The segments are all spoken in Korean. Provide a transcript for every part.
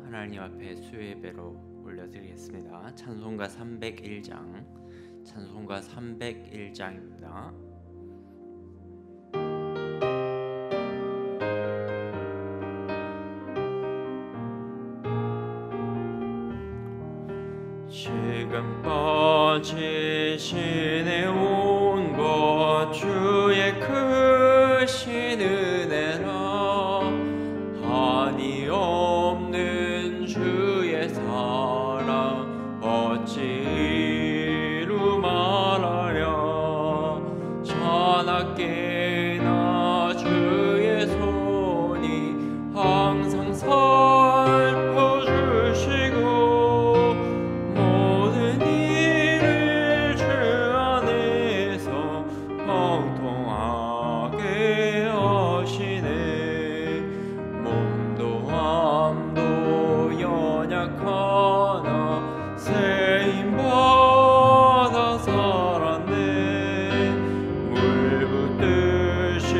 하나님 앞에 수요예배로 올려드리겠습니다. 찬송가 301장, 찬송가 301장입니다. 지금 뻗치시네 온 것 주의 크신 은혜라 한이 없는 주의 사랑 어찌 이루 말하랴 자나깨나 주의 손이 항상 살펴주시고 모든 일을 주 안에서 공통하게 하시네 몸도 암도 연약하나 세임받아 살았네 물 붓듯이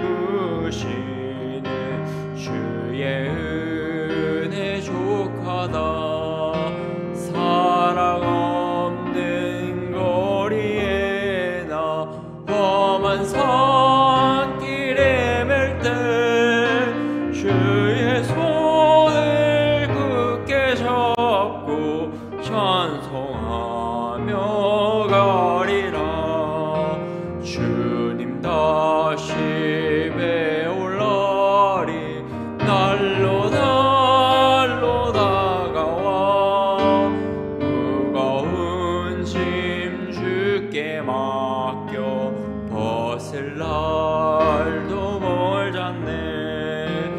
부시는 주의 은혜 족하다 사랑 없는 거리에 나 험한 산길에 맬 때 주의 손을 굳게 잡고 찬송하며 가리라 주님 다시 배울 날이 날로 날로 다가와 무거운 짐 주께 맡겨 벗을 날도 멀잖네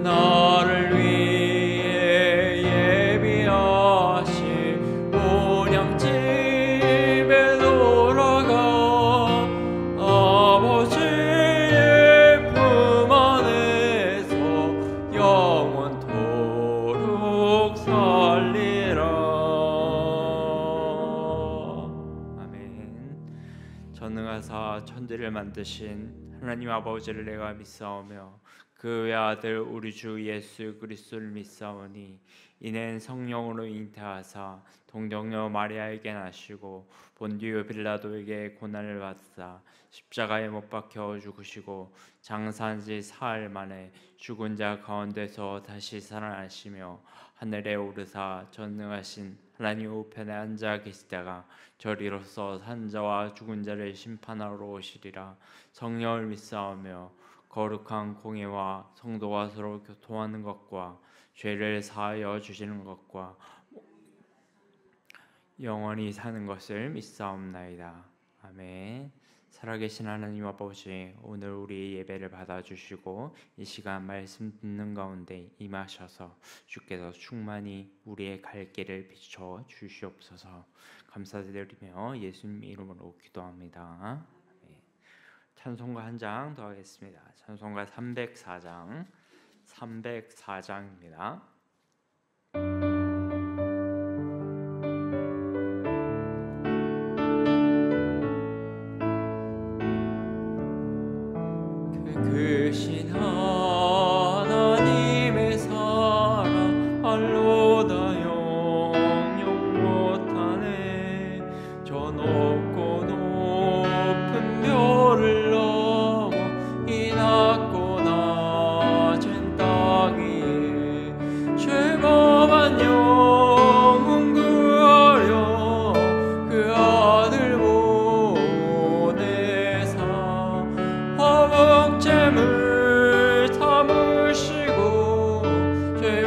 나를 위해 예비하신 본향집에 돌아가 아버지의 품 안에서 영원토록 살리라. 아멘. 전능하사 천지를 만드신 하나님 아버지를 내가 믿사오며 그 외아들 우리 주 예수 그리스도를 믿사오니 이는 성령으로 잉태하사 동정녀 마리아에게 나시고 본디오 빌라도에게 고난을 받사 십자가에 못 박혀 죽으시고 장사한 지 사흘 만에 죽은 자 가운데서 다시 살아나시며 하늘에 오르사 전능하신 하나님 우편에 앉아 계시다가 저리로서 산 자와 죽은 자를 심판하러 오시리라. 성령을 믿사오며 거룩한 공예와 성도가 서로 교통하는 것과 죄를 사하여 주시는 것과 영원히 사는 것을 믿사옵나이다. 아멘. 살아계신 하나님 아버지, 오늘 우리 예배를 받아주시고 이 시간 말씀 듣는 가운데 임하셔서 주께서 충만히 우리의 갈 길을 비춰 주시옵소서. 감사드리며 예수님 이름으로 기도합니다. 찬송가 한 장 더 하겠습니다. 찬송가 304장 304장입니다. 크신 하나님의 사랑 알로다 영영 못하네 저 높고 높은 별을 넘어 이 낮고 낮은 땅 위에 죄범한 영혼 구하려 그 아들 보내사 화목제물 담으시고 죄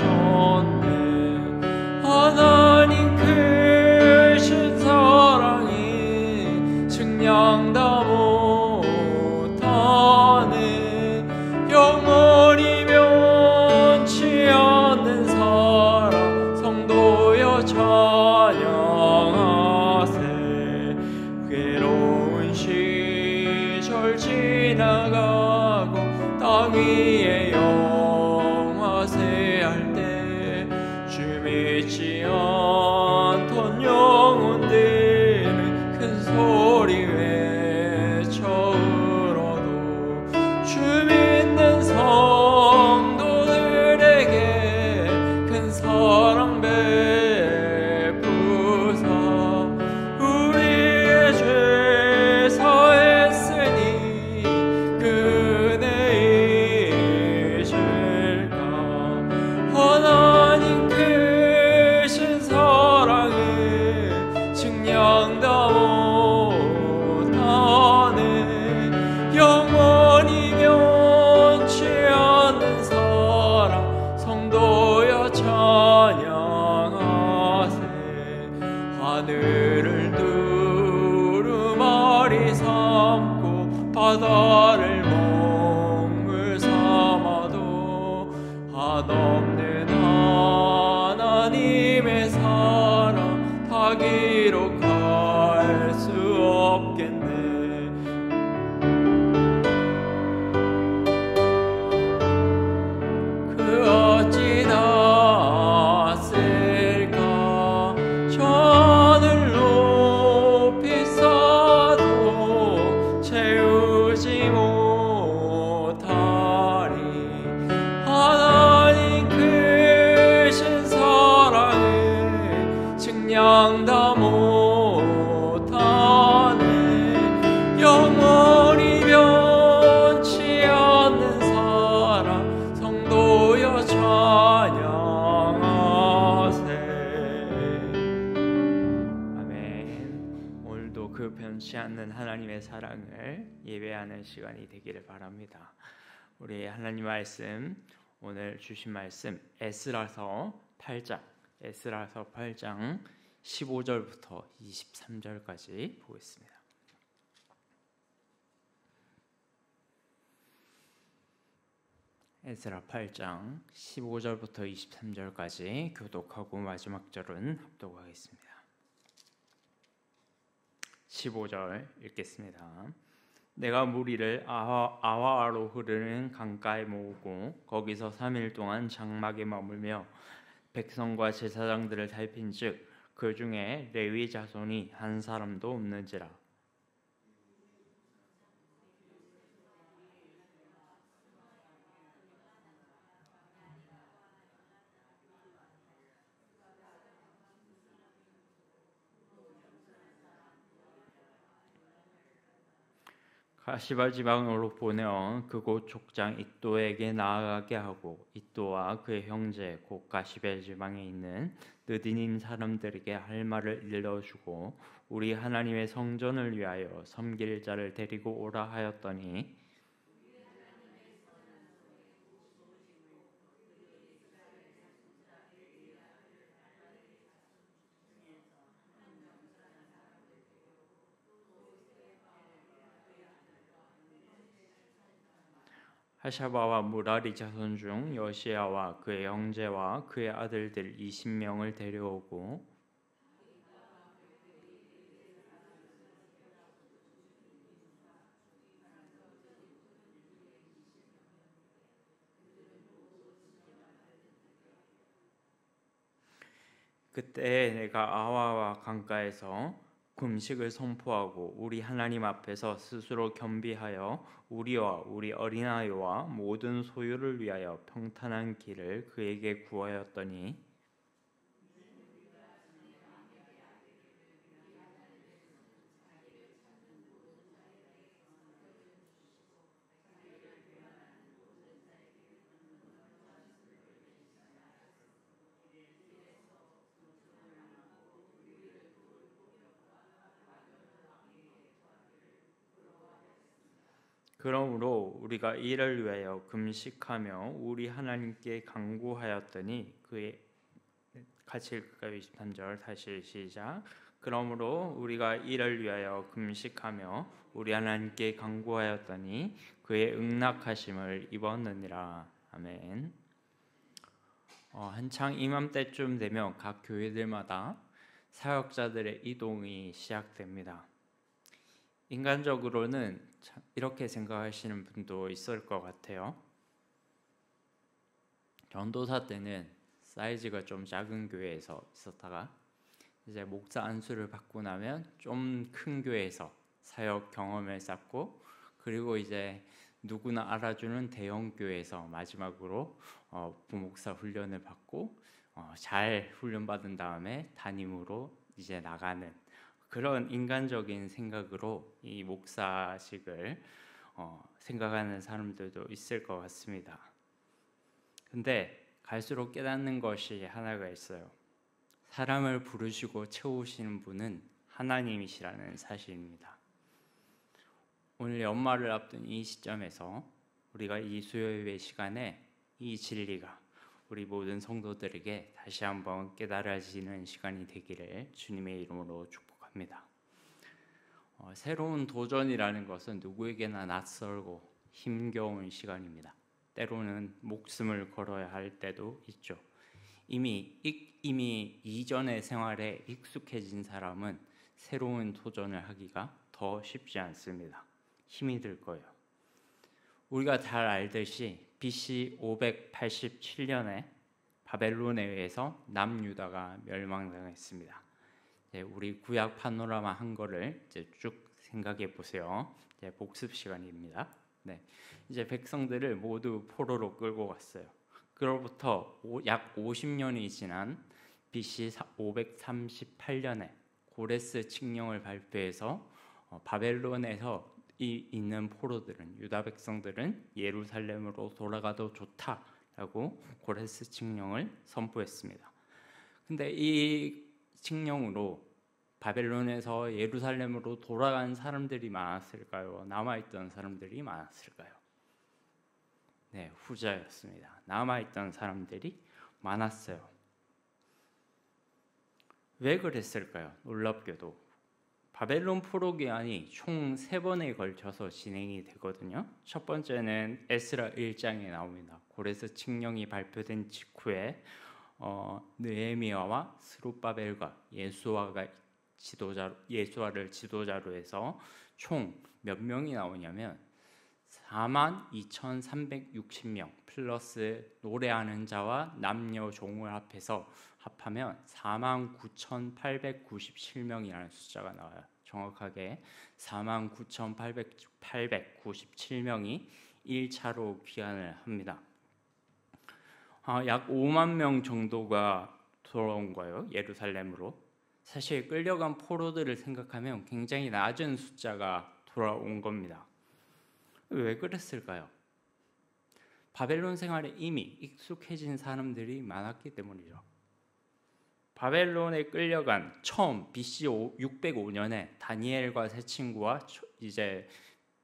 용서하셨네 하나님 그 찬양하세. 괴로운 시절 지나가고 땅 위에 영화세 할 때 주 믿지 않던 영혼들은 큰 소리 외쳐 울어도 주 믿는 성도들에게 큰 사랑 베푸사 우리의 죄 사했으니 그 은혜 잊을까. 하나님 크신 사랑을 증량 다 못하네. 영원히 변치 않는 사랑 성도여 찬양하세. 하늘을 두루마리 삼고 바다를 먹물 삼아도 한없는 하나님의 사랑 다 기록할 수 없겠네. 그 어찌 낫을까. 저 하늘 높이 쌓아도 채우지 못하리. 하나님 크신 사랑을 증량 다 못하네. 영원히 변치 않는 사랑 성도여 찬양하세. 아멘. 오늘도 그 변치 않는 하나님의 사랑을 예배하는 시간이 되기를 바랍니다. 우리 하나님 말씀, 오늘 주신 말씀 에스라서 8장 15절부터 23절까지 보겠습니다. 에스라 8장 15절부터 23절까지 교독하고 마지막 절은 합독하겠습니다. 15절 읽겠습니다. 내가 무리를 아와로 흐르는 강가에 모으고 거기서 3일 동안 장막에 머물며 백성과 제사장들을 살핀즉 그 중에 레위 자손이 한 사람도 없는지라. 가시바 지방으로 보내어 그곳 족장 잇도에게 나아가게 하고 잇도와 그의 형제 곧 가시베 지방에 있는 느디님 사람들에게 할 말을 일러주고 우리 하나님의 성전을 위하여 섬길 자를 데리고 오라 하였더니 하샤바와 무라리 자손 중 여시야와 그의 형제와 그의 아들들 20명을 데려오고 그때 내가 아와와 강가에서 금식을 선포하고 우리 하나님 앞에서 스스로 겸비하여 우리와 우리 어린아이와 모든 소유를 위하여 평탄한 길을 그에게 구하였더니 그러므로 우리가 이를 위하여 금식하며 우리 하나님께 간구하였더니 그의 같이 읽을까요? 23절 다시 시작. 그러므로 우리가 이를 위하여 금식하며 우리 하나님께 간구하였더니 그의 응낙하심을 입었느니라. 아멘. 한창 이맘때쯤 되면 각 교회들마다 사역자들의 이동이 시작됩니다. 인간적으로는 이렇게 생각하시는 분도 있을 것 같아요. 전도사 때는 사이즈가 좀 작은 교회에서 있었다가 이제 목사 안수를 받고 나면 좀 큰 교회에서 사역 경험을 쌓고, 그리고 이제 누구나 알아주는 대형 교회에서 마지막으로 부목사 훈련을 받고 잘 훈련받은 다음에 담임으로 이제 나가는 그런 인간적인 생각으로 이 목사식을 생각하는 사람들도 있을 것 같습니다. 근데 갈수록 깨닫는 것이 하나가 있어요. 사람을 부르시고 채우시는 분은 하나님이시라는 사실입니다. 오늘 연말을 앞둔 이 시점에서 우리가 이 수요예배 시간에 이 진리가 우리 모든 성도들에게 다시 한번 깨달아지는 시간이 되기를 주님의 이름으로 축복합니다. 새로운 도전이라는 것은 누구에게나 낯설고 힘겨운 시간입니다. 때로는 목숨을 걸어야 할 때도 있죠. 이미 이전의 생활에 익숙해진 사람은 새로운 도전을 하기가 더 쉽지 않습니다. 힘이 들 거예요. 우리가 잘 알듯이 BC 587년에 바벨론에 의해서 남유다가 멸망당했습니다. 우리 구약 파노라마 한 거를 쭉 생각해 보세요. 복습 시간입니다. 이제 백성들을 모두 포로로 끌고 갔어요. 그로부터 약 50년이 지난 BC 538년에 고레스 칙령을 발표해서 바벨론에서 있는 포로들은, 유다 백성들은 예루살렘으로 돌아가도 좋다라고 고레스 칙령을 선포했습니다. 근데 이 칙령으로 바벨론에서 예루살렘으로 돌아간 사람들이 많았을까요? 남아있던 사람들이 많았을까요? 네, 후자였습니다. 남아있던 사람들이 많았어요. 왜 그랬을까요? 놀랍게도 바벨론 포로 기한이 총 3번에 걸쳐서 진행이 되거든요. 첫 번째는 에스라 1장에 나옵니다. 고레스 칙령이 발표된 직후에 느헤미야와 스룹바벨과 예수아를 지도자로 해서 총 몇 명이 나오냐면 42,360명 플러스 노래하는 자와 남녀 종을 합하면 49,897명이라는 숫자가 나와요. 정확하게 49,897명이 1차로 귀환을 합니다. 약 5만 명 정도가 돌아온 거예요. 예루살렘으로. 사실 끌려간 포로들을 생각하면 굉장히 낮은 숫자가 돌아온 겁니다. 왜 그랬을까요? 바벨론 생활에 이미 익숙해진 사람들이 많았기 때문이죠. 바벨론에 끌려간 처음 BC 605년에 다니엘과 세 친구와 이제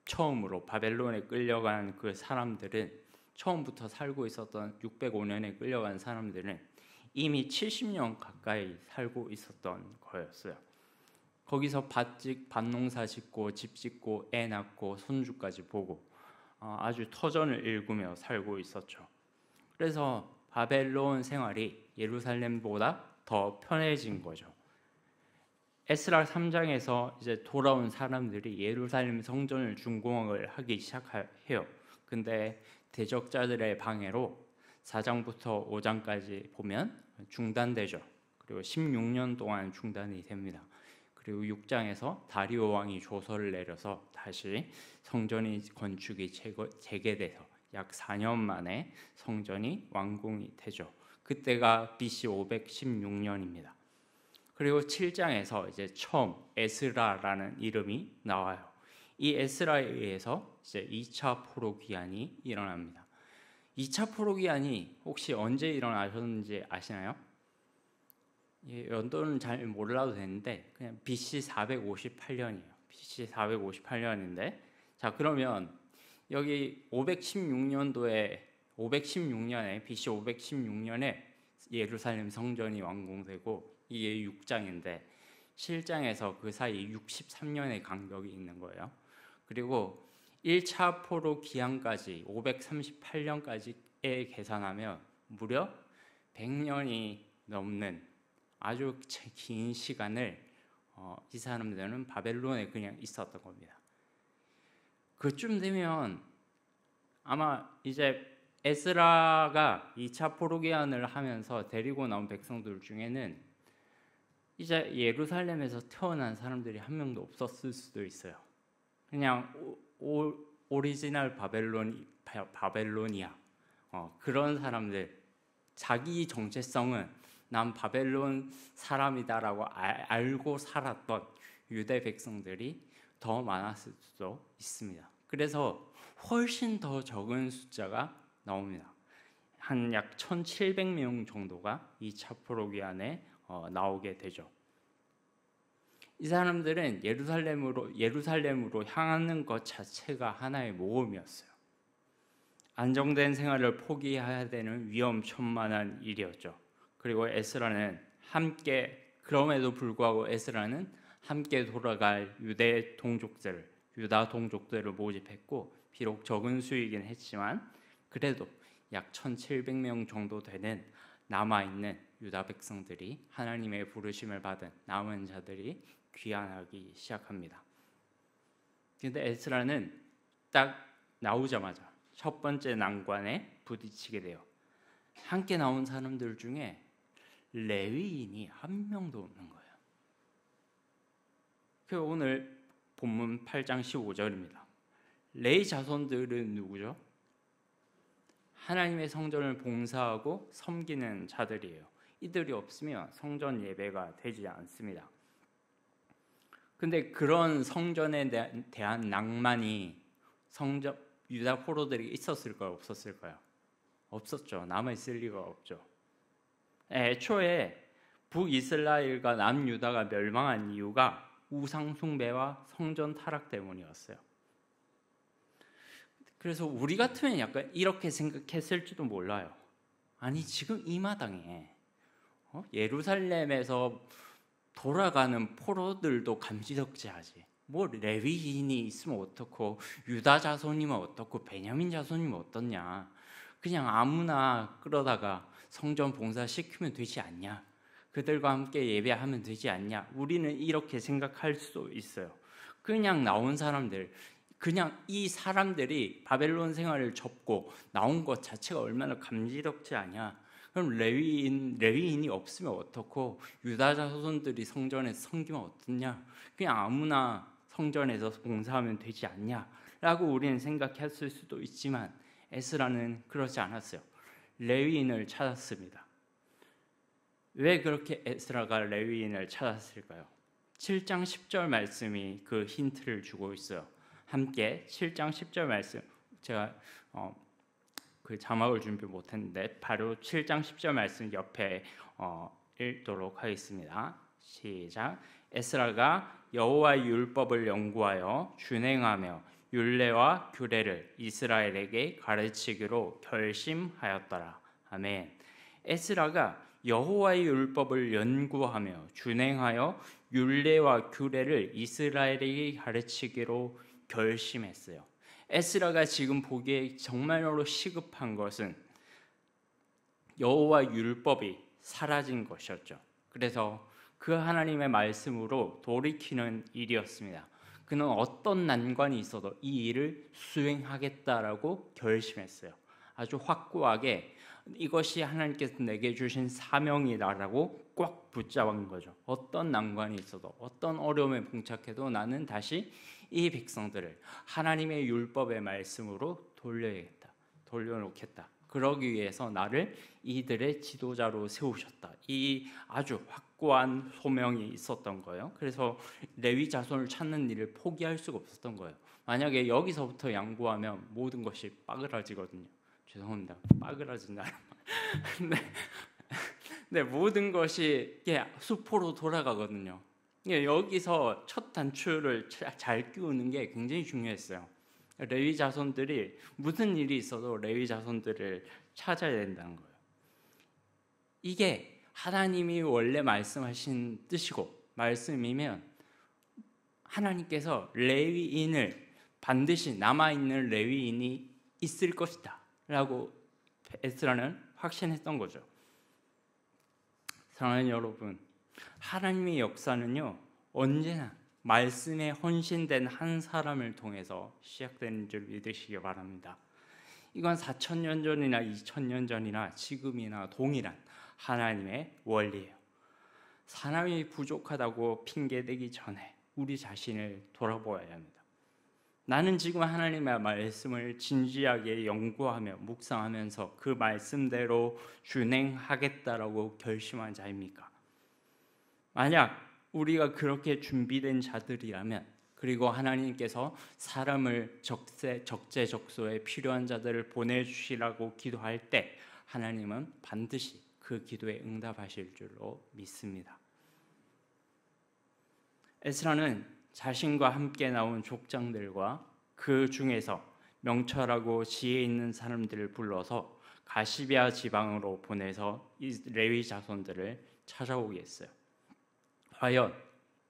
처음으로 바벨론에 끌려간 그 사람들은, 처음부터 살고 있었던 605년에 끌려간 사람들은 이미 70년 가까이 살고 있었던 거였어요. 거기서 밭농사 짓고 집 짓고 애 낳고 손주까지 보고 아주 터전을 일구며 살고 있었죠. 그래서 바벨론 생활이 예루살렘보다 더 편해진 거죠. 에스라 3장에서 이제 돌아온 사람들이 예루살렘 성전을 준공을 하기 시작해요. 근데 대적자들의 방해로 4장부터 5장까지 보면 중단되죠. 그리고 16년 동안 중단이 됩니다. 그리고 6장에서 다리오 왕이 조서를 내려서 다시 성전이 건축이 재개돼서 약 4년 만에 성전이 완공이 되죠. 그때가 BC 516년입니다. 그리고 7장에서 이제 처음 에스라라는 이름이 나와요. 이 에스라에 의해서 이제 2차 포로 귀환이 일어납니다. 2차 포로 귀환이 혹시 언제 일어나셨는지 아시나요? 연도는 잘 몰라도 되는데 그냥 BC 458년이에요. BC 458년인데, 자 그러면 여기 516년에 BC 516년에 예루살렘 성전이 완공되고 이게 6장인데 7장에서 그 사이 63년의 간격이 있는 거예요. 그리고 1차 포로 기한까지 538년까지에 계산하면 무려 100년이 넘는 아주 긴 시간을 이 사람들은 바벨론에 그냥 있었던 겁니다. 그쯤 되면 아마 이제 에스라가 2차 포로기한을 하면서 데리고 나온 백성들 중에는 이제 예루살렘에서 태어난 사람들이 한 명도 없었을 수도 있어요. 그냥 오리지널 바벨로니아 그런 사람들, 자기 정체성은 난 바벨론 사람이다라고 알고 살았던 유대 백성들이 더 많았을 수도 있습니다. 그래서 훨씬 더 적은 숫자가 나옵니다. 한 약 1700명 정도가 2차 포로기한에 나오게 되죠. 이 사람들은 예루살렘으로 향하는 것 자체가 하나의 모험이었어요. 안정된 생활을 포기해야 되는 위험천만한 일이었죠. 그리고 그럼에도 불구하고 에스라는 함께 돌아갈 유다 동족들을 모집했고, 비록 적은 수이긴 했지만 그래도 약 1700명 정도 되는 남아있는 유다 백성들이, 하나님의 부르심을 받은 남은 자들이 귀환하기 시작합니다. 그런데 에스라는 딱 나오자마자 첫 번째 난관에 부딪히게 돼요. 함께 나온 사람들 중에 레위인이 한 명도 없는 거예요. 그 오늘 본문 8장 15절입니다. 레위 자손들은 누구죠? 하나님의 성전을 봉사하고 섬기는 자들이에요. 이들이 없으면 성전 예배가 되지 않습니다. 근데 그런 성전에 대한 낭만이 유다 포로들이 있었을까요? 없었을까요? 없었죠. 남아있을 리가 없죠. 애초에 북이스라엘과 남유다가 멸망한 이유가 우상 숭배와 성전 타락 때문이었어요. 그래서 우리 같으면 약간 이렇게 생각했을지도 몰라요. 아니, 지금 이 마당에 예루살렘에서 돌아가는 포로들도 감지덕지하지, 뭐 레위인이 있으면 어떻고, 유다 자손이면 어떻고, 베냐민 자손이면 어떻냐, 그냥 아무나 끌어다가 성전 봉사시키면 되지 않냐, 그들과 함께 예배하면 되지 않냐, 우리는 이렇게 생각할 수도 있어요. 그냥 나온 사람들, 그냥 이 사람들이 바벨론 생활을 접고 나온 것 자체가 얼마나 감지덕지하냐. 그럼 레위인이 없으면 어떻고, 유다 자손들이 성전에서 섬기면 어떻냐, 그냥 아무나 성전에서 봉사하면 되지 않냐라고 우리는 생각했을 수도 있지만, 에스라는 그러지 않았어요. 레위인을 찾았습니다. 왜 그렇게 에스라가 레위인을 찾았을까요? 7장 10절 말씀이 그 힌트를 주고 있어요. 함께 7장 10절 말씀, 제가 그 자막을 준비 못했는데 바로 7장 10절 말씀 옆에 읽도록 하겠습니다. 시작. 에스라가 여호와의 율법을 연구하여 준행하며 율례와 규례를 이스라엘에게 가르치기로 결심하였더라. 아멘. 에스라가 여호와의 율법을 연구하며 준행하여 율례와 규례를 이스라엘에게 가르치기로 결심했어요. 에스라가 지금 보기에 정말로 시급한 것은 여호와 율법이 사라진 것이었죠. 그래서 그 하나님의 말씀으로 돌이키는 일이었습니다. 그는 어떤 난관이 있어도 이 일을 수행하겠다라고 결심했어요. 아주 확고하게 이것이 하나님께서 내게 주신 사명이다라고 꽉 붙잡은 거죠. 어떤 난관이 있어도, 어떤 어려움에 봉착해도 나는 다시 이 백성들을 하나님의 율법의 말씀으로 돌려놓겠다. 그러기 위해서 나를 이들의 지도자로 세우셨다. 이 아주 확고한 소명이 있었던 거예요. 그래서 레위 자손을 찾는 일을 포기할 수가 없었던 거예요. 만약에 여기서부터 양보하면 모든 것이 빠그라지거든요. 죄송합니다. 빠그라진다. 근데 모든 것이 수포로 돌아가거든요. 여기서 첫 단추를 잘 끼우는 게 굉장히 중요했어요. 레위 자손들이 무슨 일이 있어도 레위 자손들을 찾아야 된다는 거예요. 이게 하나님이 원래 말씀하신 뜻이고 말씀이면 하나님께서 레위인을 반드시 남아있는 레위인이 있을 것이다 라고 에스라는 확신했던 거죠. 사랑하는 여러분, 하나님의 역사는요, 언제나 말씀에 헌신된 한 사람을 통해서 시작되는 줄 믿으시기 바랍니다. 이건 4,000년 전이나 2,000년 전이나 지금이나 동일한 하나님의 원리예요. 사람이 부족하다고 핑계대기 전에 우리 자신을 돌아보아야 합니다. 나는 지금 하나님의 말씀을 진지하게 연구하며 묵상하면서 그 말씀대로 준행하겠다라고 결심한 자입니까? 만약 우리가 그렇게 준비된 자들이라면, 그리고 하나님께서 사람을 적재적소에 필요한 자들을 보내주시라고 기도할 때 하나님은 반드시 그 기도에 응답하실 줄로 믿습니다. 에스라는 자신과 함께 나온 족장들과 그 중에서 명철하고 지혜 있는 사람들을 불러서 가시비아 지방으로 보내서 이 레위 자손들을 찾아오게 했어요. 과연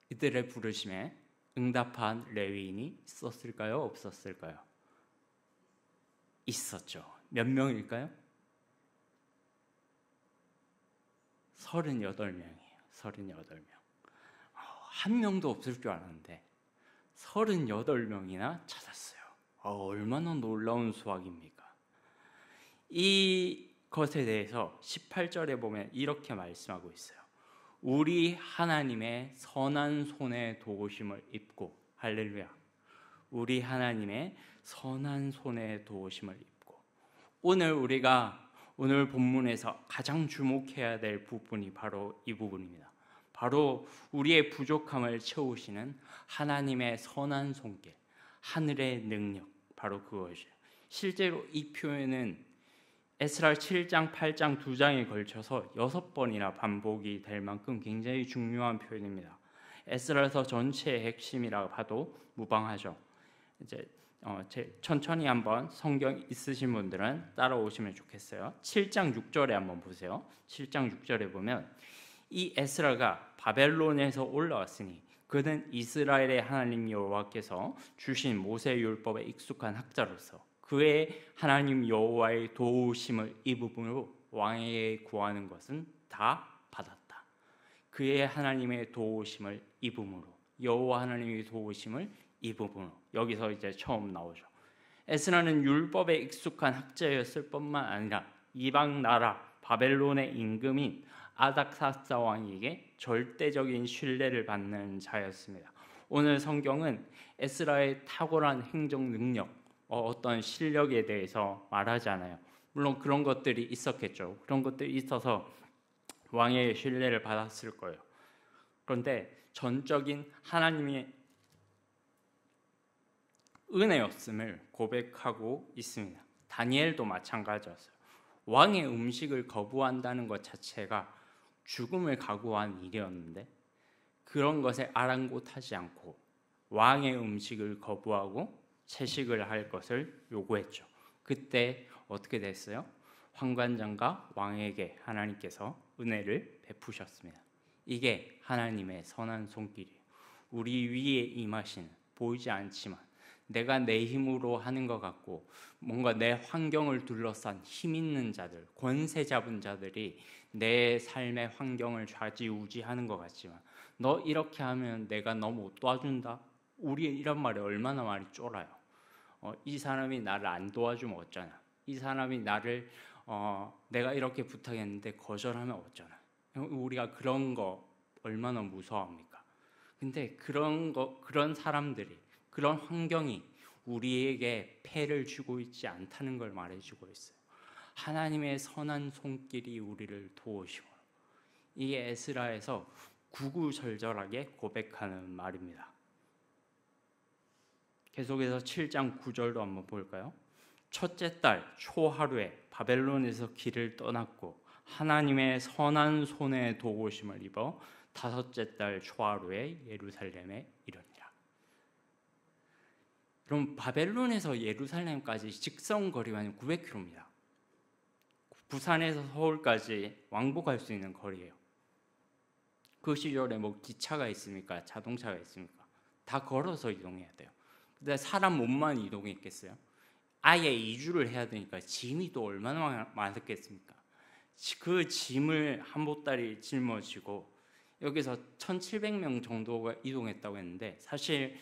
이들의 부르심에 응답한 레위인이 있었을까요? 없었을까요? 있었죠. 몇 명일까요? 38명이에요. 38명. 한 명도 없을 줄 알았는데 38명이나 찾았어요. 얼마나 놀라운 수확입니까? 이 것에 대해서 18절에 보면 이렇게 말씀하고 있어요. 우리 하나님의 선한 손의 도우심을 입고, 할렐루야, 우리 하나님의 선한 손의 도우심을 입고. 오늘 본문에서 가장 주목해야 될 부분이 바로 이 부분입니다. 바로 우리의 부족함을 채우시는 하나님의 선한 손길, 하늘의 능력, 바로 그것이에요. 실제로 이 표현은 에스라 7장, 8장 두 장에 걸쳐서 6번이나 반복이 될 만큼 굉장히 중요한 표현입니다. 에스라서 전체의 핵심이라고 봐도 무방하죠. 이제 천천히 한번 성경 있으신 분들은 따라오시면 좋겠어요. 7장 6절에 한번 보세요. 7장 6절에 보면 이 에스라가 바벨론에서 올라왔으니 그는 이스라엘의 하나님 여호와께서 주신 모세 율법에 익숙한 학자로서 그의 하나님 여호와의 도우심을 입음으로 왕에게 구하는 것은 다 받았다. 그의 하나님의 도우심을 입음으로, 여호와 하나님의 도우심을 입음으로. 여기서 이제 처음 나오죠. 에스라는 율법에 익숙한 학자였을 뿐만 아니라 이방 나라 바벨론의 임금인 아닥사스다 왕에게 절대적인 신뢰를 받는 자였습니다. 오늘 성경은 에스라의 탁월한 행정 능력, 어떤 실력에 대해서 말하지 않아요. 물론 그런 것들이 있었겠죠. 그런 것들이 있어서 왕의 신뢰를 받았을 거예요. 그런데 전적인 하나님의 은혜였음을 고백하고 있습니다. 다니엘도 마찬가지였어요. 왕의 음식을 거부한다는 것 자체가 죽음을 각오한 일이었는데 그런 것에 아랑곳하지 않고 왕의 음식을 거부하고 채식을 할 것을 요구했죠. 그때 어떻게 됐어요? 환관장과 왕에게 하나님께서 은혜를 베푸셨습니다. 이게 하나님의 선한 손길이에요. 우리 위에 임하시는, 보이지 않지만 내가 내 힘으로 하는 것 같고 뭔가 내 환경을 둘러싼 힘 있는 자들, 권세 잡은 자들이 내 삶의 환경을 좌지우지하는 것 같지만 너 이렇게 하면 내가 너 못 도와준다? 우리 이런 말이 얼마나 많이 쫄아요. 이 사람이 나를 안 도와주면 어쩌나? 이 사람이 나를 내가 이렇게 부탁했는데 거절하면 어쩌나? 우리가 그런 거 얼마나 무서워합니까? 근데 그런 사람들이, 그런 환경이 우리에게 폐를 주고 있지 않다는 걸 말해주고 있어요. 하나님의 선한 손길이 우리를 도우시고, 이게 에스라에서 구구절절하게 고백하는 말입니다. 계속해서 7장 9절도 한번 볼까요? 첫째 달 초하루에 바벨론에서 길을 떠났고 하나님의 선한 손의 도우심을 입어 다섯째 달 초하루에 예루살렘에 이르니라. 그럼 바벨론에서 예루살렘까지 직선 거리만 900km입니다. 부산에서 서울까지 왕복할 수 있는 거리예요. 그 시절에 뭐 기차가 있습니까? 자동차가 있습니까? 다 걸어서 이동해야 돼요. 근데 사람 몸만 이동했겠어요? 아예 이주를 해야 되니까 짐이 또 얼마나 많았겠습니까? 그 짐을 한 보따리 짊어지고 여기서 1700명 정도가 이동했다고 했는데 사실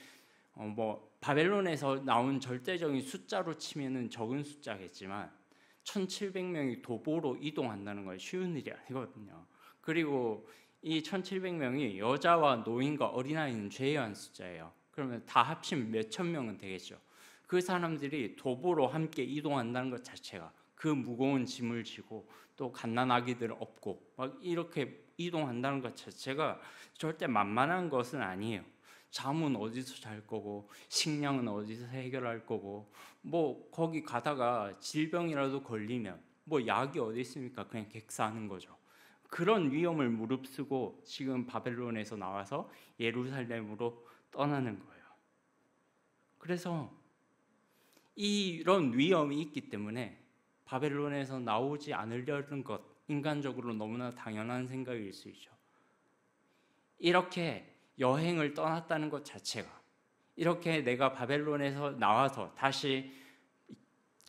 바벨론에서 나온 절대적인 숫자로 치면은 적은 숫자겠지만 1700명이 도보로 이동한다는 건 쉬운 일이 아니거든요. 그리고 이 1700명이 여자와 노인과 어린아이는 제외한 숫자예요. 그러면 다 합치면 몇천 명은 되겠죠. 그 사람들이 도보로 함께 이동한다는 것 자체가, 그 무거운 짐을 지고 또 갓난아기들을 업고 막 이렇게 이동한다는 것 자체가 절대 만만한 것은 아니에요. 잠은 어디서 잘 거고 식량은 어디서 해결할 거고 거기 가다가 질병이라도 걸리면 약이 어디 있습니까? 그냥 객사하는 거죠. 그런 위험을 무릅쓰고 지금 바벨론에서 나와서 예루살렘으로 떠나는 거예요. 그래서 이런 위험이 있기 때문에 바벨론에서 나오지 않으려는 것, 인간적으로 너무나 당연한 생각일 수 있죠. 이렇게 여행을 떠났다는 것 자체가, 이렇게 내가 바벨론에서 나와서 다시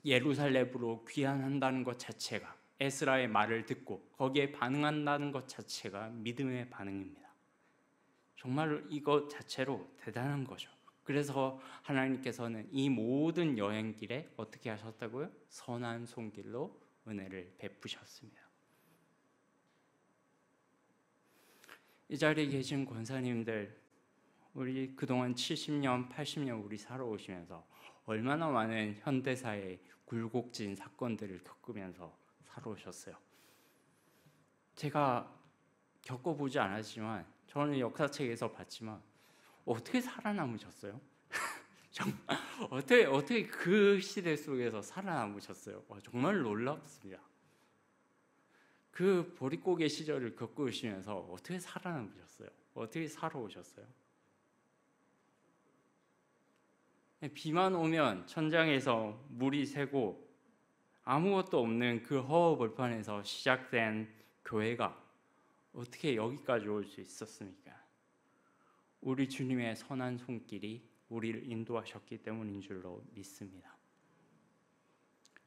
예루살렘으로 귀환한다는 것 자체가, 에스라의 말을 듣고 거기에 반응한다는 것 자체가 믿음의 반응입니다. 정말 이것 자체로 대단한 거죠. 그래서 하나님께서는 이 모든 여행길에 어떻게 하셨다고요? 선한 손길로 은혜를 베푸셨습니다. 이 자리에 계신 권사님들, 우리 그동안 70년, 80년 우리 살아오시면서 얼마나 많은 현대사의 굴곡진 사건들을 겪으면서 살아오셨어요. 제가 겪어보지 않았지만 저는 역사책에서 봤지만 어떻게 살아남으셨어요? 정말 어떻게 그 시대 속에서 살아남으셨어요? 정말 놀랍습니다. 그 보릿고개 시절을 겪으시면서 어떻게 살아남으셨어요? 어떻게 살아오셨어요? 비만 오면 천장에서 물이 새고 아무것도 없는 그 허허벌판에서 시작된 교회가 어떻게 여기까지 올 수 있었습니까? 우리 주님의 선한 손길이 우리를 인도하셨기 때문인 줄로 믿습니다.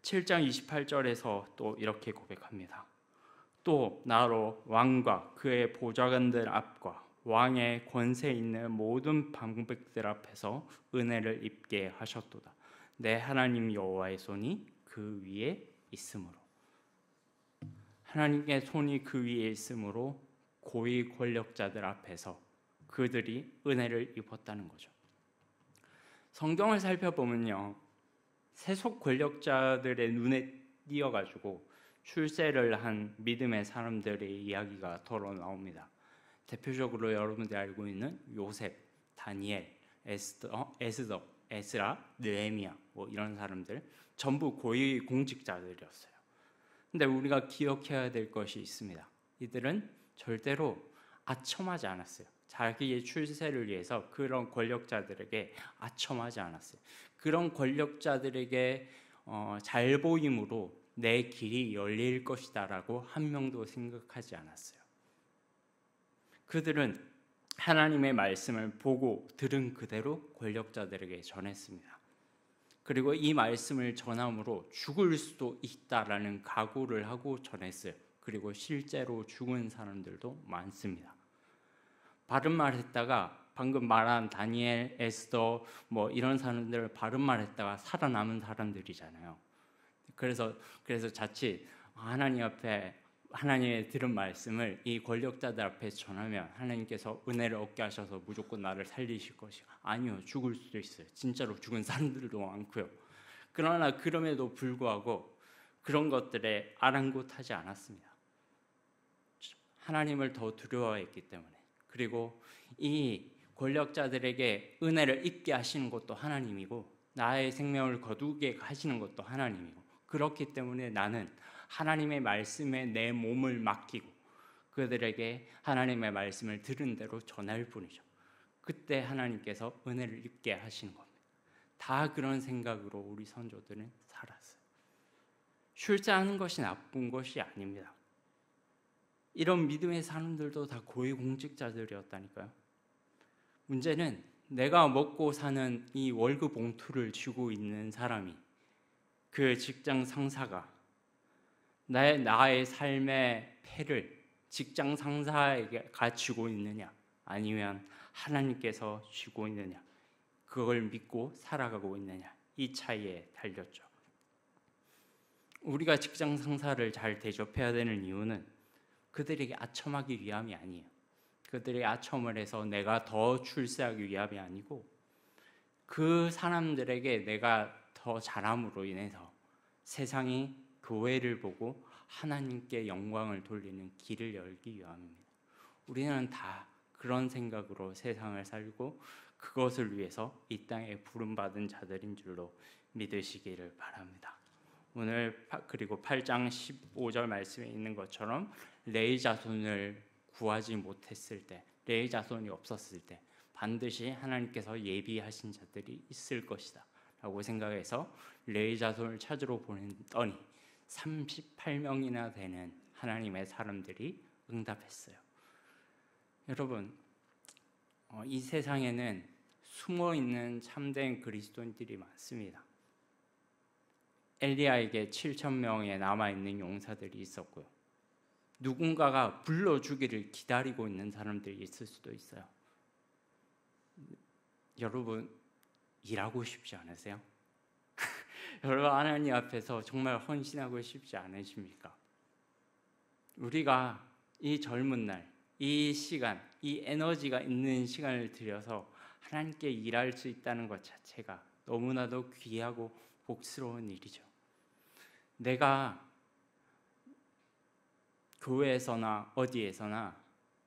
7장 28절에서 또 이렇게 고백합니다. 또 나로 왕과 그의 보좌관들 앞과 왕의 권세 있는 모든 방백들 앞에서 은혜를 입게 하셨도다. 내 하나님 여호와의 손이 그 위에 있으므로. 하나님의 손이 그 위에 있으므로 고위 권력자들 앞에서 그들이 은혜를 입었다는 거죠. 성경을 살펴보면요, 세속 권력자들의 눈에 띄어가지고 출세를 한 믿음의 사람들의 이야기가 덜어 나옵니다. 대표적으로 여러분들이 알고 있는 요셉, 다니엘, 에스더, 에스라, 느헤미야 이런 사람들 전부 고위 공직자들이었어요. 근데 우리가 기억해야 될 것이 있습니다. 이들은 절대로 아첨하지 않았어요. 자기의 출세를 위해서 그런 권력자들에게 아첨하지 않았어요. 그런 권력자들에게 잘 보임으로 내 길이 열릴 것이다라고 한 명도 생각하지 않았어요. 그들은 하나님의 말씀을 보고 들은 그대로 권력자들에게 전했습니다. 그리고 이 말씀을 전함으로 죽을 수도 있다라는 각오를 하고 전했어요. 그리고 실제로 죽은 사람들도 많습니다. 바른 말 했다가 방금 말한 다니엘, 에스더 이런 사람들 바른 말 했다가 살아남은 사람들이잖아요. 그래서 자칫 하나님 앞에 하나님의 들은 말씀을 이 권력자들 앞에 전하면 하나님께서 은혜를 얻게 하셔서 무조건 나를 살리실 것이 아니요, 죽을 수도 있어요. 진짜로 죽은 사람들도 많고요. 그러나 그럼에도 불구하고 그런 것들에 아랑곳하지 않았습니다. 하나님을 더 두려워했기 때문에, 그리고 이 권력자들에게 은혜를 입게 하시는 것도 하나님이고 나의 생명을 거두게 하시는 것도 하나님이고, 그렇기 때문에 나는 하나님의 말씀에 내 몸을 맡기고 그들에게 하나님의 말씀을 들은 대로 전할 뿐이죠. 그때 하나님께서 은혜를 입게 하시는 겁니다. 다 그런 생각으로 우리 선조들은 살았어요. 출세하는 것이 나쁜 것이 아닙니다. 이런 믿음의 사람들도 다 고위공직자들이었다니까요. 문제는 내가 먹고 사는 이 월급 봉투를 쥐고 있는 사람이, 그 직장 상사가 나의 삶의 패를 직장 상사가 쥐고 있느냐, 아니면 하나님께서 쥐고 있느냐, 그걸 믿고 살아가고 있느냐, 이 차이에 달렸죠. 우리가 직장 상사를 잘 대접해야 되는 이유는 그들에게 아첨하기 위함이 아니에요. 그들에게 아첨을 해서 내가 더 출세하기 위함이 아니고, 그 사람들에게 내가 더 잘함으로 인해서 세상이 교회를 보고 하나님께 영광을 돌리는 길을 열기 위함입니다. 우리는 다 그런 생각으로 세상을 살고 그것을 위해서 이 땅에 부름받은 자들인 줄로 믿으시기를 바랍니다. 오늘 그리고 8장 15절 말씀에 있는 것처럼 레위 자손을 구하지 못했을 때, 레위 자손이 없었을 때 반드시 하나님께서 예비하신 자들이 있을 것이다 라고 생각해서 레위 자손을 찾으러 보냈더니 38명이나 되는 하나님의 사람들이 응답했어요. 여러분, 이 세상에는 숨어있는 참된 그리스도인들이 많습니다. 엘리야에게 7,000명의 남아있는 용사들이 있었고요. 누군가가 불러주기를 기다리고 있는 사람들이 있을 수도 있어요. 여러분, 일하고 싶지 않으세요? 여러분, 하나님 앞에서 정말 헌신하고 싶지 않으십니까? 우리가 이 젊은 날, 이 시간, 이 에너지가 있는 시간을 들여서 하나님께 일할 수 있다는 것 자체가 너무나도 귀하고 복스러운 일이죠. 내가 교회에서나 어디에서나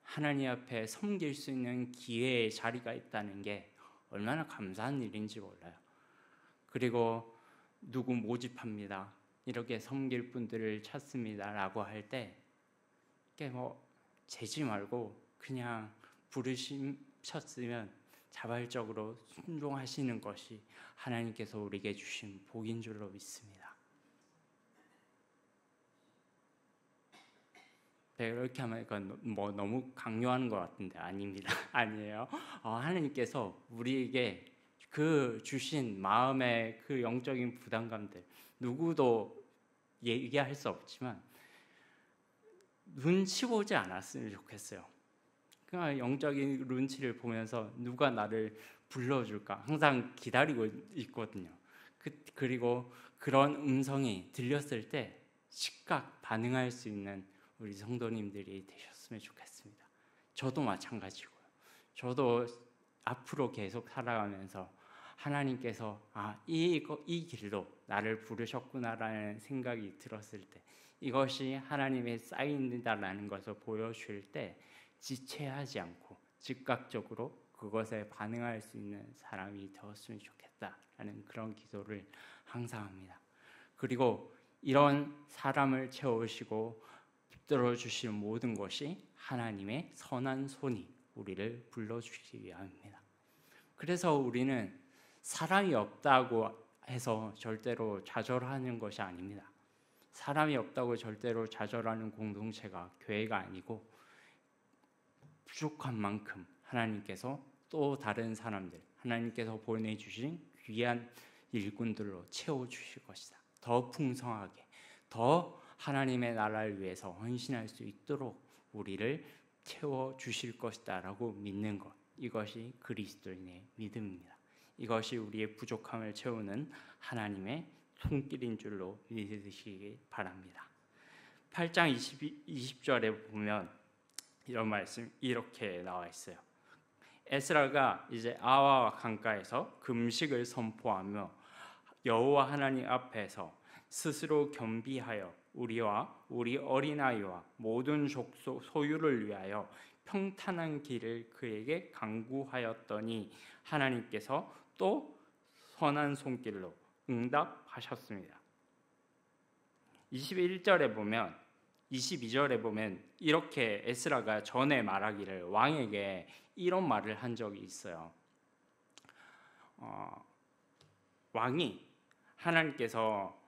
하나님 앞에 섬길 수 있는 기회의 자리가 있다는 게 얼마나 감사한 일인지 몰라요. 그리고 누구 모집합니다, 이렇게 섬길 분들을 찾습니다 라고 할 때 이게 재지 말고 그냥 부르셨으면 자발적으로 순종하시는 것이 하나님께서 우리에게 주신 복인 줄로 믿습니다. 네, 이렇게 하면 이건 너무 강요하는 것 같은데 아닙니다. 아니에요. 하나님께서 우리에게 그 주신 마음의 그 영적인 부담감들 누구도 얘기할 수 없지만 눈치 보지 않았으면 좋겠어요. 그냥 영적인 눈치를 보면서 누가 나를 불러줄까 항상 기다리고 있거든요. 그리고 그런 음성이 들렸을 때 즉각 반응할 수 있는 우리 성도님들이 되셨으면 좋겠습니다. 저도 마찬가지고요. 저도 앞으로 계속 살아가면서 하나님께서 이 길로 나를 부르셨구나라는 생각이 들었을 때, 이것이 하나님의 사인이다라는 것을 보여줄 때 지체하지 않고 즉각적으로 그것에 반응할 수 있는 사람이 되었으면 좋겠다라는 그런 기도를 항상 합니다. 그리고 이런 사람을 채우시고 붙들어 주시는 모든 것이 하나님의 선한 손이 우리를 불러주시기 위함입니다. 그래서 우리는 사람이 없다고 해서 절대로 좌절하는 것이 아닙니다. 사람이 없다고 절대로 좌절하는 공동체가 교회가 아니고, 부족한 만큼 하나님께서 또 다른 사람들, 하나님께서 보내주신 귀한 일꾼들로 채워주실 것이다. 더 풍성하게, 더 하나님의 나라를 위해서 헌신할 수 있도록 우리를 채워주실 것이다 라고 믿는 것, 이것이 그리스도인의 믿음입니다. 이것이 우리의 부족함을 채우는 하나님의 손길인 줄로 믿으시기 바랍니다. 8장 20절에 보면 이런 말씀 이렇게 나와 있어요. 에스라가 이제 아와와 강가에서 금식을 선포하며 여호와 하나님 앞에서 스스로 겸비하여 우리와 우리 어린아이와 모든 족속 소유를 위하여 평탄한 길을 그에게 강구하였더니 하나님께서 또 선한 손길로 응답하셨습니다. 22절에 보면 이렇게 에스라가 전에 말하기를, 왕에게 이런 말을 한 적이 있어요. 왕이 하나님께서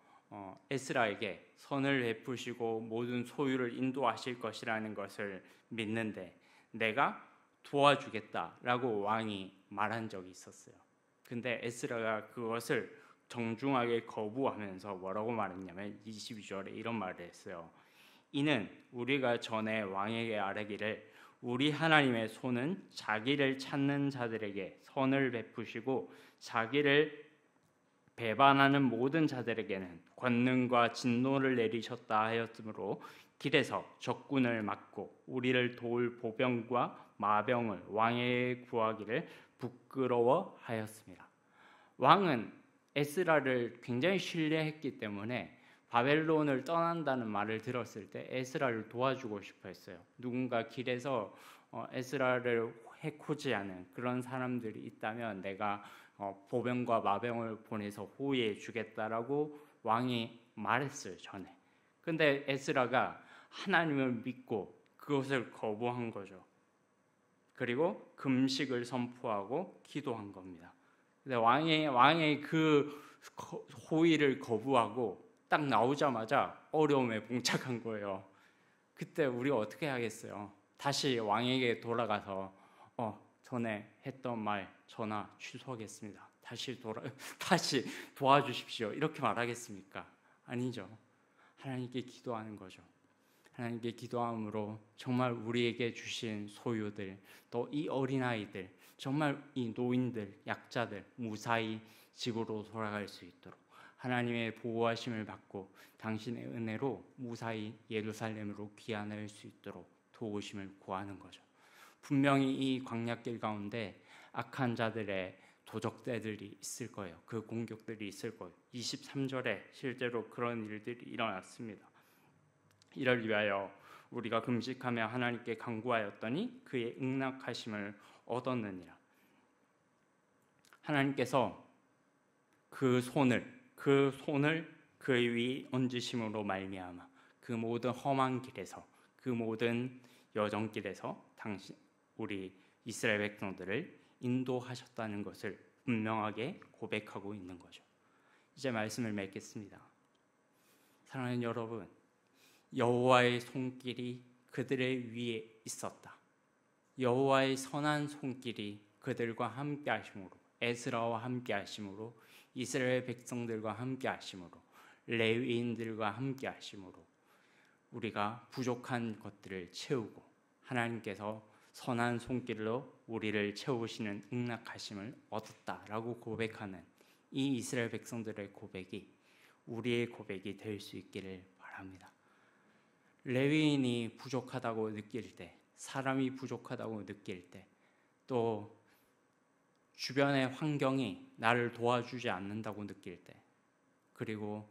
에스라에게 선을 베푸시고 모든 소유를 인도하실 것이라는 것을 믿는데 내가 도와주겠다라고 왕이 말한 적이 있었어요. 근데 에스라가 그것을 정중하게 거부하면서 뭐라고 말했냐면 22절에 이런 말을 했어요. 이는 우리가 전에 왕에게 아뢰기를 우리 하나님의 손은 자기를 찾는 자들에게 선을 베푸시고 자기를 배반하는 모든 자들에게는 권능과 진노를 내리셨다 하였으므로 길에서 적군을 막고 우리를 도울 보병과 마병을 왕에게 구하기를 부끄러워하였습니다. 왕은 에스라를 굉장히 신뢰했기 때문에 바벨론을 떠난다는 말을 들었을 때 에스라를 도와주고 싶어 했어요. 누군가 길에서 에스라를 해코지하는 그런 사람들이 있다면 내가 보병과 마병을 보내서 호위해 주겠다라고 왕이 말했어요, 전에. 근데 에스라가 하나님을 믿고 그것을 거부한 거죠. 그리고 금식을 선포하고 기도한 겁니다. 근데 왕의 그 호의를 거부하고 딱 나오자마자 어려움에 봉착한 거예요. 그때 우리가 어떻게 하겠어요? 다시 왕에게 돌아가서 전에 했던 말 전화 취소하겠습니다. 다시 도와주십시오. 이렇게 말하겠습니까? 아니죠. 하나님께 기도하는 거죠. 하나님께 기도함으로 정말 우리에게 주신 소유들, 또 이 어린아이들, 정말 이 노인들, 약자들 무사히 집으로 돌아갈 수 있도록 하나님의 보호하심을 받고 당신의 은혜로 무사히 예루살렘으로 귀환할 수 있도록 도우심을 구하는 거죠. 분명히 이 광야길 가운데 악한 자들의 도적대들이 있을 거예요. 그 공격들이 있을 거예요. 23절에 실제로 그런 일들이 일어났습니다. 이를 위하여 우리가 금식하며 하나님께 간구하였더니 그의 응낙하심을 얻었느니라. 하나님께서 그 손을 그의 위에 얹으심으로 말미암아 그 모든 험한 길에서 그 모든 여정길에서 우리 이스라엘 백성들을 인도하셨다는 것을 분명하게 고백하고 있는 거죠. 이제 말씀을 맺겠습니다. 사랑하는 여러분, 여호와의 손길이 그들의 위에 있었다. 여호와의 선한 손길이 그들과 함께 하심으로, 에스라와 함께 하심으로, 이스라엘 백성들과 함께 하심으로, 레위인들과 함께 하심으로 우리가 부족한 것들을 채우고 하나님께서 선한 손길로 우리를 채우시는 응낙하심을 얻었다라고 고백하는 이 이스라엘 백성들의 고백이 우리의 고백이 될 수 있기를 바랍니다. 레위인이 부족하다고 느낄 때, 사람이 부족하다고 느낄 때, 또 주변의 환경이 나를 도와주지 않는다고 느낄 때, 그리고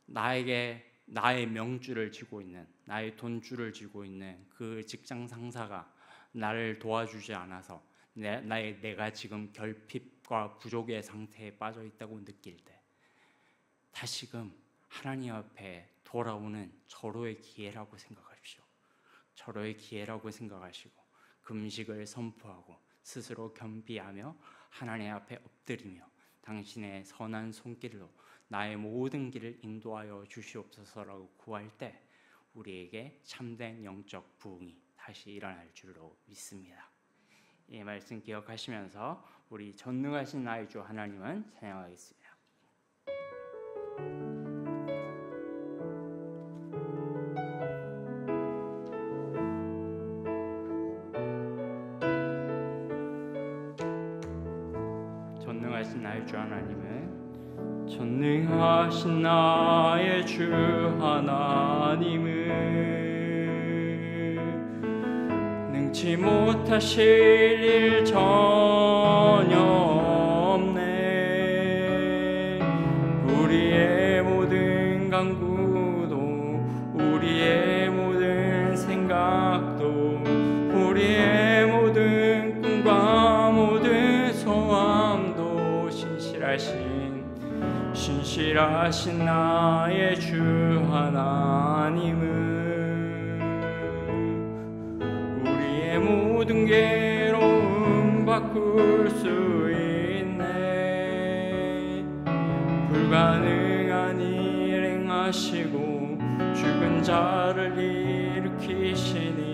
나에게 나의 명줄을 쥐고 있는, 나의 돈줄을 쥐고 있는 그 직장 상사가 나를 도와주지 않아서 내가 지금 결핍과 부족의 상태에 빠져 있다고 느낄 때, 다시금 하나님 앞에 돌아오는 절호의 기회라고 생각하십시오. 절호의 기회라고 생각하시고 금식을 선포하고 스스로 겸비하며 하나님 앞에 엎드리며 당신의 선한 손길로 나의 모든 길을 인도하여 주시옵소서라고 구할 때 우리에게 참된 영적 부흥이 다시 일어날 줄로 믿습니다. 이 말씀 기억하시면서 우리 전능하신 나의 주 하나님은 찬양하겠습니다. 전능하신 나의 주 하나님은 전능하신 나의 주 하나님은 능치 못하실 일 전혀 없네. 우리의 모든 간구도 우리의 모든 생각도 우리의 모든 꿈과 모든 소망도 신실하신 나의 주 하나님은 우리의 모든 괴로움 바꿀 수 있네. 불가능한 일 행하시고 죽은 자를 일으키시니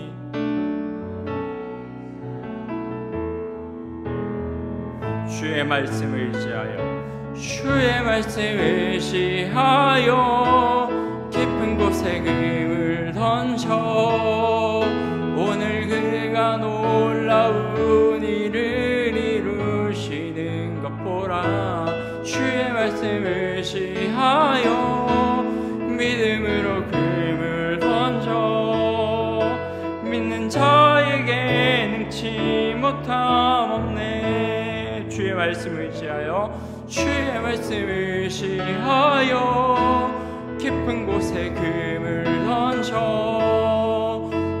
주의 말씀을 의지하여 깊은 곳에 금을 던 던져 오늘 그가 놀라운 일을 이루시는 것 보라. 주의 말씀을 의지하여 믿음으로 금을 던져 믿는 자에게 능치 못함 없네. 주의 말씀을 의지하여 주의 말씀을 의지하여 깊은 곳에 금을 던져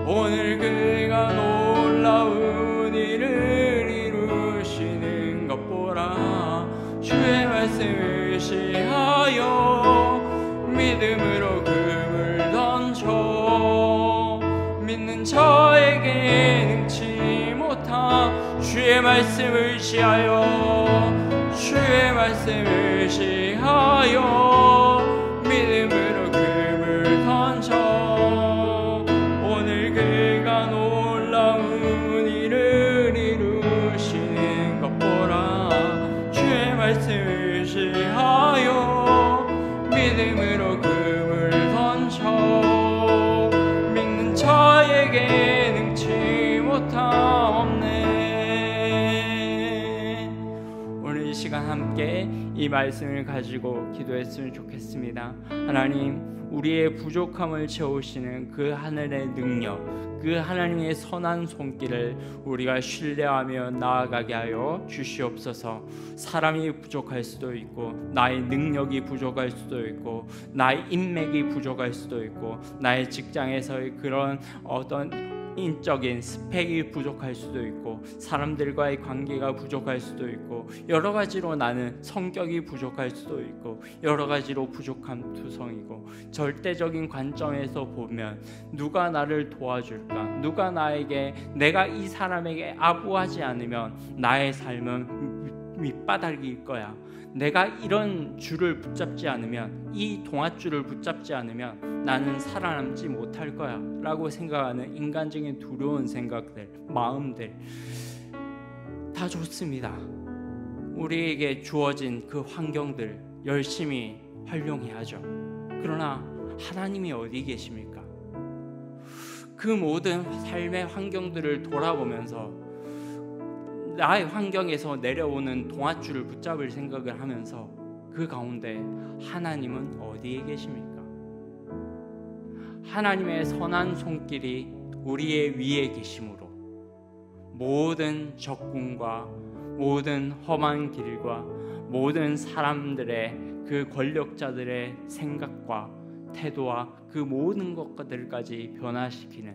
오늘 그가 놀라운 일을 이루시는 것 보라. 주의 말씀을 의지하여 믿음으로 금을 던져 믿는 자에게 능치 못함. 주의 말씀을 의지하여 주의 말씀을 의지하여 믿음으로 금을 던져 오늘 그가 놀라운 일을 이루시는 것 보라. 주의 말씀을 의지하여 믿음으로 금을 던져 믿는 자에게 능치 못함 없네. 오늘 이 시간 함께 이 말씀을 가지고 기도했으면 좋겠습니다. 하나님, 우리의 부족함을 채우시는 그 하늘의 능력, 그 하나님의 선한 손길을 우리가 신뢰하며 나아가게 하여 주시옵소서. 사람이 부족할 수도 있고 나의 능력이 부족할 수도 있고 나의 인맥이 부족할 수도 있고 나의 직장에서의 그런 어떤 인적인 스펙이 부족할 수도 있고 사람들과의 관계가 부족할 수도 있고 여러 가지로 나는 성격이 부족할 수도 있고 여러 가지로 부족한 투성이고 절대적인 관점에서 보면 누가 나를 도와줄까? 누가 나에게 내가 이 사람에게 아부하지 않으면 나의 삶은 밑바닥일 거야. 내가 이런 줄을 붙잡지 않으면 이 동아줄을 붙잡지 않으면 나는 살아남지 못할 거야 라고 생각하는 인간적인 두려운 생각들, 마음들 다 좋습니다. 우리에게 주어진 그 환경들 열심히 활용해야죠. 그러나 하나님이 어디 계십니까? 그 모든 삶의 환경들을 돌아보면서 나의 환경에서 내려오는 동아줄을 붙잡을 생각을 하면서 그 가운데 하나님은 어디에 계십니까? 하나님의 선한 손길이 우리의 위에 계심으로 모든 적군과 모든 험한 길과 모든 사람들의 그 권력자들의 생각과 태도와 그 모든 것들까지 변화시키는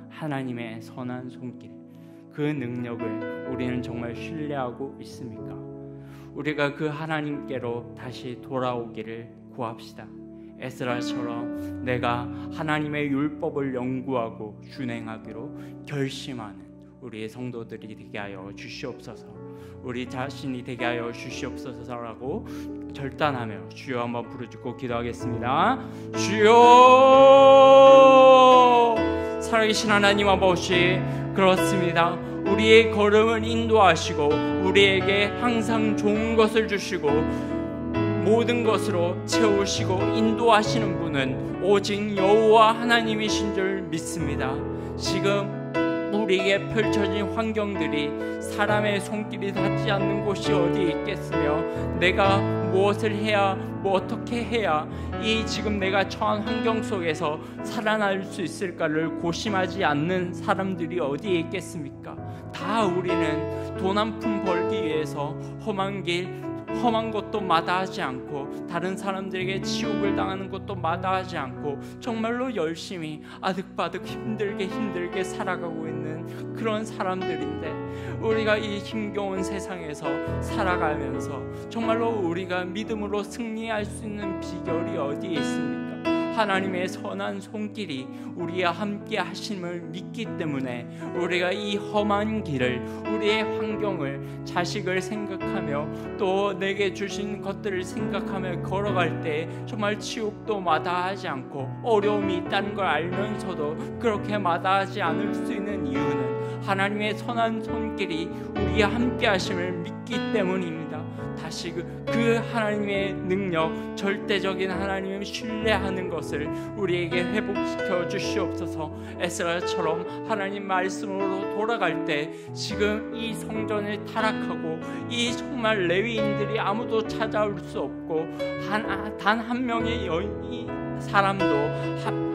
하나님의 선한 손길, 그 능력을 우리는 정말 신뢰하고 있습니까? 우리가 그 하나님께로 다시 돌아오기를 구합시다. 에스라처럼 내가 하나님의 율법을 연구하고 준행하기로 결심하는 우리의 성도들이 되게 하여 주시옵소서. 우리 자신이 되게 하여 주시옵소서라고 결단하며 주여 한번 부르짖고 기도하겠습니다. 주여, 살아계신 하나님 아버지, 그렇습니다. 우리의 걸음을 인도하시고 우리에게 항상 좋은 것을 주시고 모든 것으로 채우시고 인도하시는 분은 오직 여호와 하나님이신 줄 믿습니다. 지금 우리에게 펼쳐진 환경들이 사람의 손길이 닿지 않는 곳이 어디 있겠으며 내가 무엇을 해야 어떻게 해야 이 지금 내가 처한 환경 속에서 살아날 수 있을까를 고심하지 않는 사람들이 어디에 있겠습니까? 다 우리는 돈 한 푼 벌기 위해서 험한 길, 험한 것도 마다하지 않고 다른 사람들에게 치욕을 당하는 것도 마다하지 않고 정말로 열심히 아득바득 힘들게 살아가고 있는 그런 사람들인데 우리가 이 힘겨운 세상에서 살아가면서 정말로 우리가 믿음으로 승리할 수 있는 비결이 어디에 있습니까? 하나님의 선한 손길이 우리와 함께 하심을 믿기 때문에 우리가 이 험한 길을, 우리의 환경을, 자식을 생각하며 또 내게 주신 것들을 생각하며 걸어갈 때 정말 치욕도 마다하지 않고 어려움이 있다는 걸 알면서도 그렇게 마다하지 않을 수 있는 이유는 하나님의 선한 손길이 우리와 함께 하심을 믿기 때문입니다. 다시 그 하나님의 능력, 절대적인 하나님을 신뢰하는 것을 우리에게 회복시켜 주시옵소서. 에스라처럼 하나님 말씀으로 돌아갈 때 지금 이 성전을 타락하고 이 정말 레위인들이 아무도 찾아올 수 없고 단 한 명의 사람도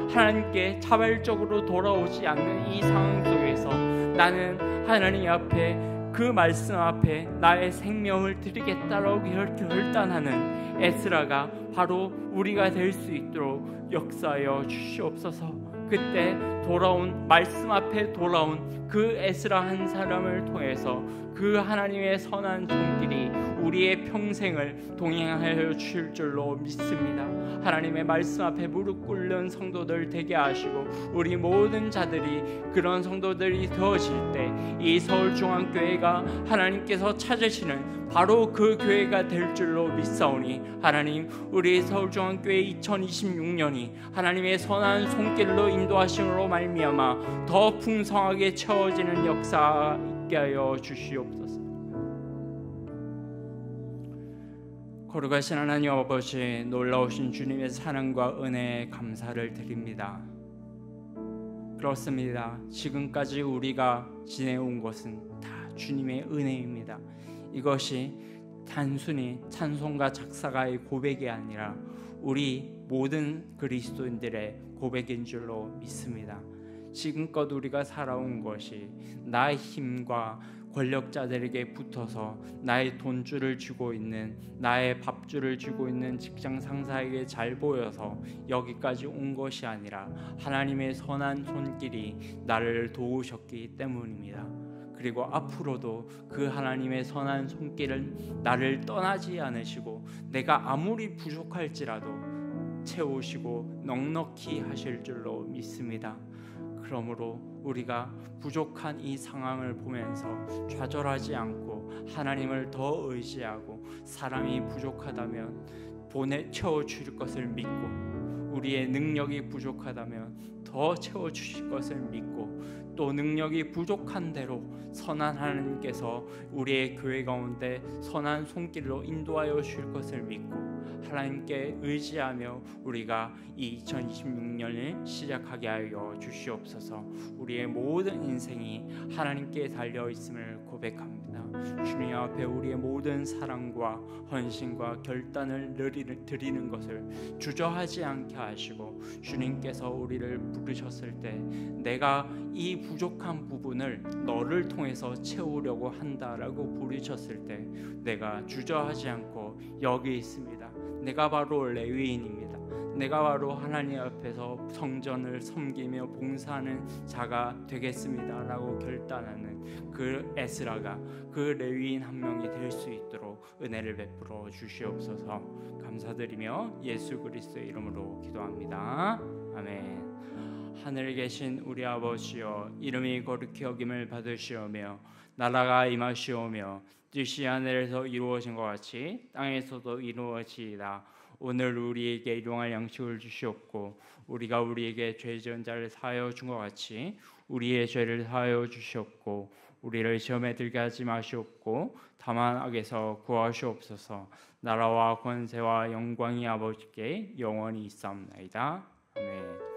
하나님께 자발적으로 돌아오지 않는 이 상황 속에서 나는 하나님 앞에 그 말씀 앞에 나의 생명을 드리겠다라고 결단하는 에스라가 바로 우리가 될 수 있도록 역사하여 주시옵소서. 그때 돌아온 말씀 앞에 돌아온 그 에스라 한 사람을 통해서 그 하나님의 선한 손길이 우리의 평생을 동행하여 주실 줄로 믿습니다. 하나님의 말씀 앞에 무릎 꿇는 성도들 되게 하시고 우리 모든 자들이 그런 성도들이 되어질 때 이 서울중앙교회가 하나님께서 찾으시는 바로 그 교회가 될 줄로 믿사오니 하나님, 우리 서울중앙교회 2026년이 하나님의 선한 손길로 인도하심으로 말미암아 더 풍성하게 채워지는 역사 있게 하여 주시옵소서. 거룩하신 하나님 아버지, 놀라우신 주님의 사랑과 은혜에 감사를 드립니다. 그렇습니다. 지금까지 우리가 지내온 것은 다 주님의 은혜입니다. 이것이 단순히 찬송가 작사가의 고백이 아니라 우리 모든 그리스도인들의 고백인 줄로 믿습니다. 지금껏 우리가 살아온 것이 나의 힘과 권력자들에게 붙어서 나의 돈줄을 쥐고 있는, 나의 밥줄을 쥐고 있는 직장 상사에게 잘 보여서 여기까지 온 것이 아니라 하나님의 선한 손길이 나를 도우셨기 때문입니다. 그리고 앞으로도 그 하나님의 선한 손길은 나를 떠나지 않으시고 내가 아무리 부족할지라도 채우시고 넉넉히 하실 줄로 믿습니다. 그러므로 우리가 부족한 이 상황을 보면서 좌절하지 않고 하나님을 더 의지하고 사람이 부족하다면 채워주실 것을 믿고 우리의 능력이 부족하다면 더 채워주실 것을 믿고 또 능력이 부족한 대로 선한 하나님께서 우리의 교회 가운데 선한 손길로 인도하여 주실 것을 믿고 하나님께 의지하며 우리가 이 2026년을 시작하게 하여 주시옵소서. 우리의 모든 인생이 하나님께 달려 있음을 고백합니다. 주님 앞에 우리의 모든 사랑과 헌신과 결단을 드리는 것을 주저하지 않게 하시고 주님께서 우리를 부르셨을 때 내가 이 부족한 부분을 너를 통해서 채우려고 한다라고 부르셨을 때 내가 주저하지 않고 여기 있습니다. 내가 바로 레위인입니다. 내가 바로 하나님 앞에서 성전을 섬기며 봉사하는 자가 되겠습니다라고 결단하는 그 에스라가 그 레위인 한 명이 될 수 있도록 은혜를 베풀어 주시옵소서. 감사드리며 예수 그리스도의 이름으로 기도합니다. 아멘. 하늘에 계신 우리 아버지여, 이름이 거룩히 여김을 받으시오며 나라가 임하시오며 뜻이 하늘에서 이루어진 것 같이 땅에서도 이루어지이다. 오늘 우리에게 일용할 양식을 주시옵고 우리가 우리에게 죄 지은 자를 사하여 준 것 같이 우리의 죄를 사하여 주시옵고 우리를 시험에 들게 하지 마시옵고 다만 악에서 구하시옵소서. 나라와 권세와 영광이 아버지께 영원히 있사옵나이다. 아멘.